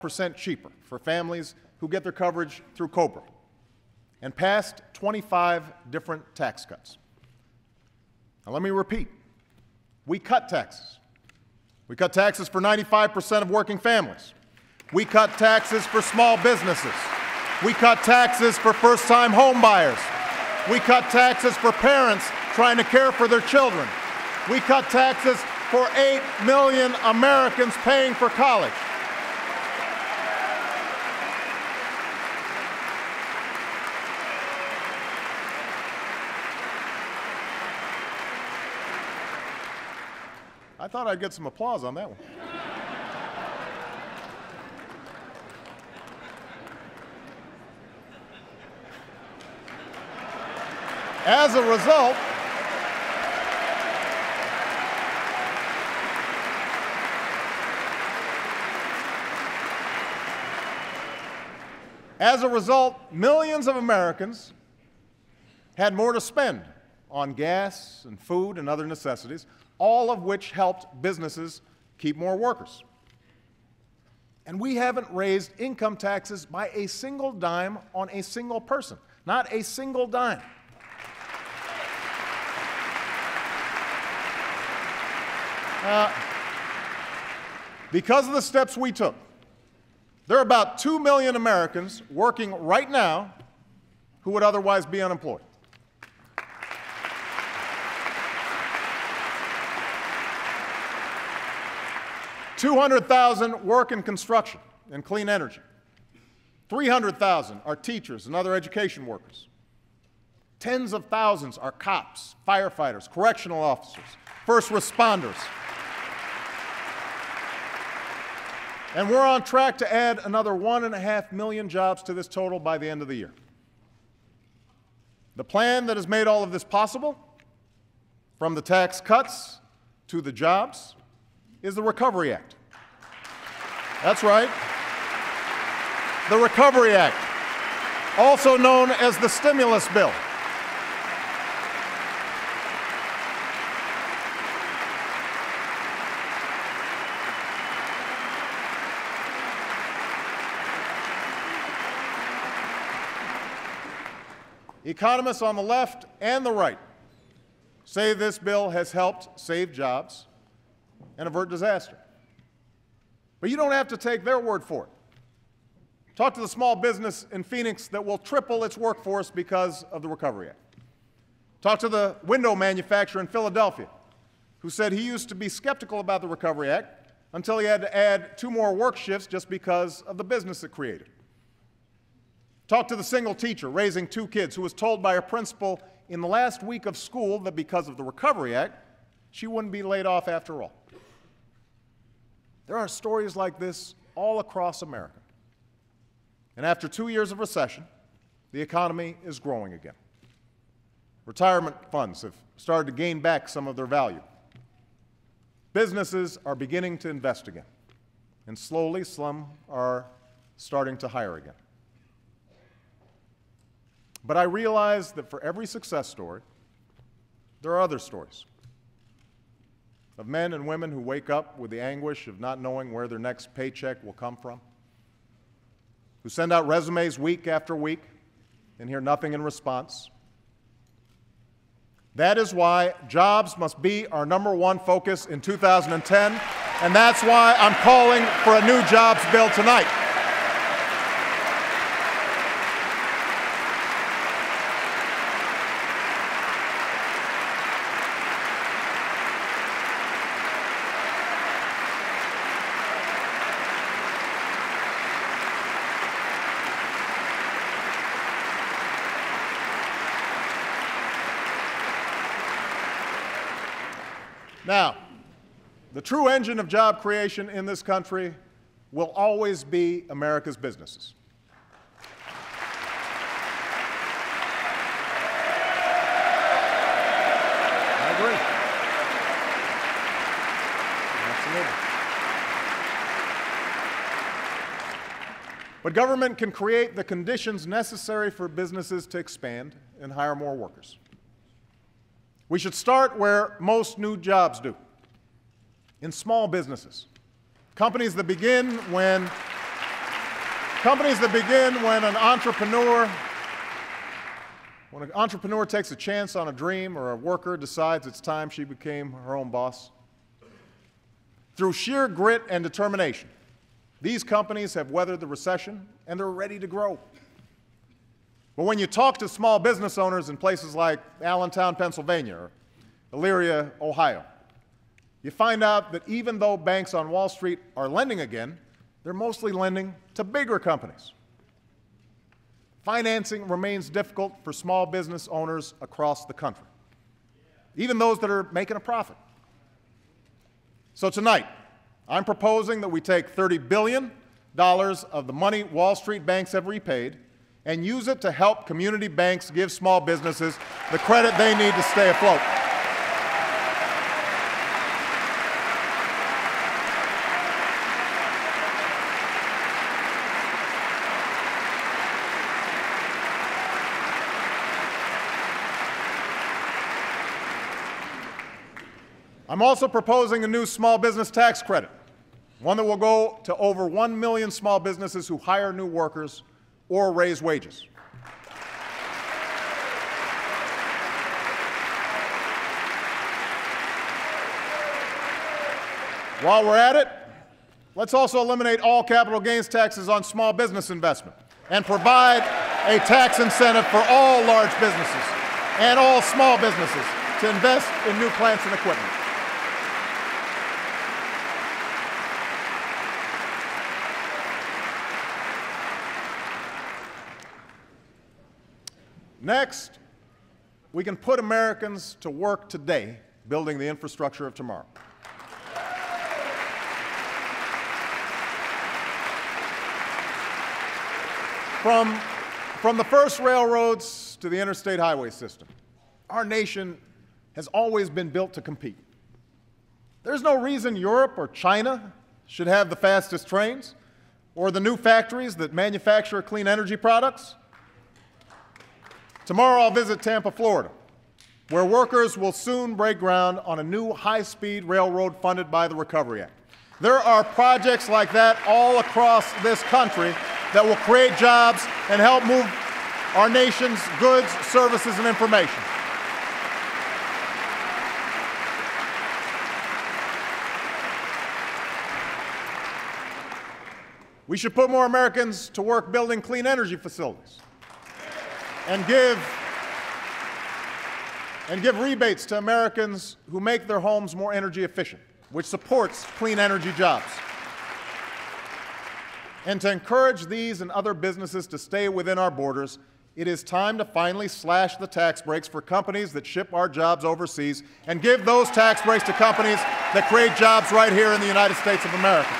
12% cheaper for families who get their coverage through COBRA, and passed 25 different tax cuts. Now let me repeat. We cut taxes. We cut taxes for 95% of working families. We cut taxes for small businesses. We cut taxes for first-time home buyers. We cut taxes for parents trying to care for their children. We cut taxes for 8 million Americans paying for college. I thought I'd get some applause on that one. As a result, millions of Americans had more to spend on gas and food and other necessities, all of which helped businesses keep more workers. And we haven't raised income taxes by a single dime on a single person, not a single dime. Because of the steps we took, there are about 2 million Americans working right now who would otherwise be unemployed. 200,000 work in construction and clean energy. 300,000 are teachers and other education workers. Tens of thousands are cops, firefighters, correctional officers, first responders. And we're on track to add another 1.5 million jobs to this total by the end of the year. The plan that has made all of this possible, from the tax cuts to the jobs, is the Recovery Act. That's right. The Recovery Act, also known as the stimulus bill. Economists on the left and the right say this bill has helped save jobs and avert disaster. But you don't have to take their word for it. Talk to the small business in Phoenix that will triple its workforce because of the Recovery Act. Talk to the window manufacturer in Philadelphia who said he used to be skeptical about the Recovery Act until he had to add 2 more work shifts just because of the business it created. Talk to the single teacher raising 2 kids who was told by her principal in the last week of school that because of the Recovery Act, she wouldn't be laid off after all. There are stories like this all across America. And after 2 years of recession, the economy is growing again. Retirement funds have started to gain back some of their value. Businesses are beginning to invest again. And slowly, some are starting to hire again. But I realize that for every success story, there are other stories of men and women who wake up with the anguish of not knowing where their next paycheck will come from, who send out resumes week after week and hear nothing in response. That is why jobs must be our #1 focus in 2010, and that's why I'm calling for a new jobs bill tonight. Now, the true engine of job creation in this country will always be America's businesses. I agree. Absolutely. But government can create the conditions necessary for businesses to expand and hire more workers. We should start where most new jobs do, in small businesses, companies that begin when Companies that begin when an entrepreneur takes a chance on a dream or a worker decides it's time she became her own boss. Through sheer grit and determination, these companies have weathered the recession and they're ready to grow. But when you talk to small business owners in places like Allentown, Pennsylvania, or Elyria, Ohio, you find out that even though banks on Wall Street are lending again, they're mostly lending to bigger companies. Financing remains difficult for small business owners across the country, even those that are making a profit. So tonight, I'm proposing that we take $30 billion of the money Wall Street banks have repaid and use it to help community banks give small businesses the credit they need to stay afloat. I'm also proposing a new small business tax credit, one that will go to over 1 million small businesses who hire new workers or raise wages. While we're at it, let's also eliminate all capital gains taxes on small business investment and provide a tax incentive for all large businesses and all small businesses to invest in new plants and equipment. Next, we can put Americans to work today building the infrastructure of tomorrow. From the first railroads to the interstate highway system, our nation has always been built to compete. There's no reason Europe or China should have the fastest trains or the new factories that manufacture clean energy products. Tomorrow I'll visit Tampa, Florida, where workers will soon break ground on a new high-speed railroad funded by the Recovery Act. There are projects like that all across this country that will create jobs and help move our nation's goods, services, and information. We should put more Americans to work building clean energy facilities and give rebates to Americans who make their homes more energy efficient, which supports clean energy jobs. And to encourage these and other businesses to stay within our borders, it is time to finally slash the tax breaks for companies that ship our jobs overseas and give those tax breaks to companies that create jobs right here in the United States of America.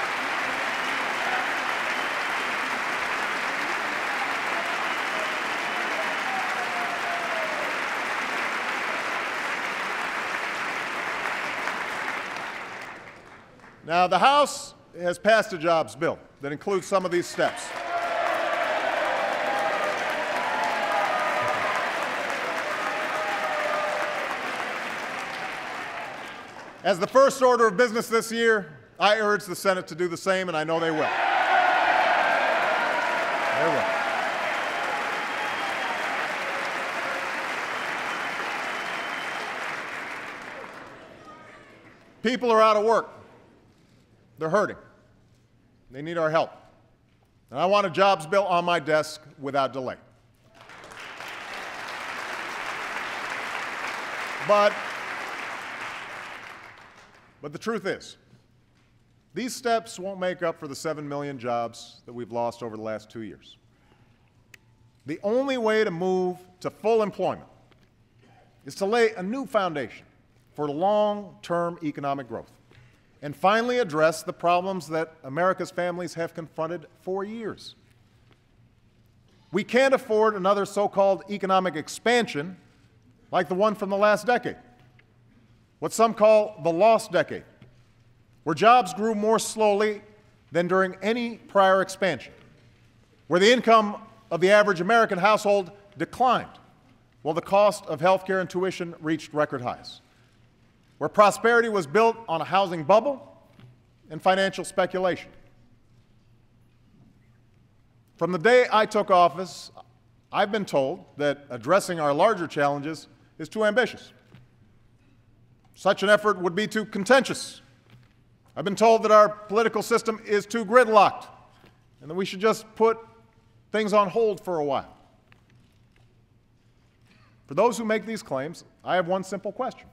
Now, the House has passed a jobs bill that includes some of these steps. As the first order of business this year, I urge the Senate to do the same, and I know they will. They will. People are out of work. They're hurting. They need our help. And I want a jobs bill on my desk without delay. But the truth is, these steps won't make up for the 7 million jobs that we've lost over the last 2 years. The only way to move to full employment is to lay a new foundation for long-term economic growth and finally address the problems that America's families have confronted for years. We can't afford another so-called economic expansion like the one from the last decade, what some call the lost decade, where jobs grew more slowly than during any prior expansion, where the income of the average American household declined while the cost of health care and tuition reached record highs, where prosperity was built on a housing bubble and financial speculation. From the day I took office, I've been told that addressing our larger challenges is too ambitious. Such an effort would be too contentious. I've been told that our political system is too gridlocked and that we should just put things on hold for a while. For those who make these claims, I have one simple question.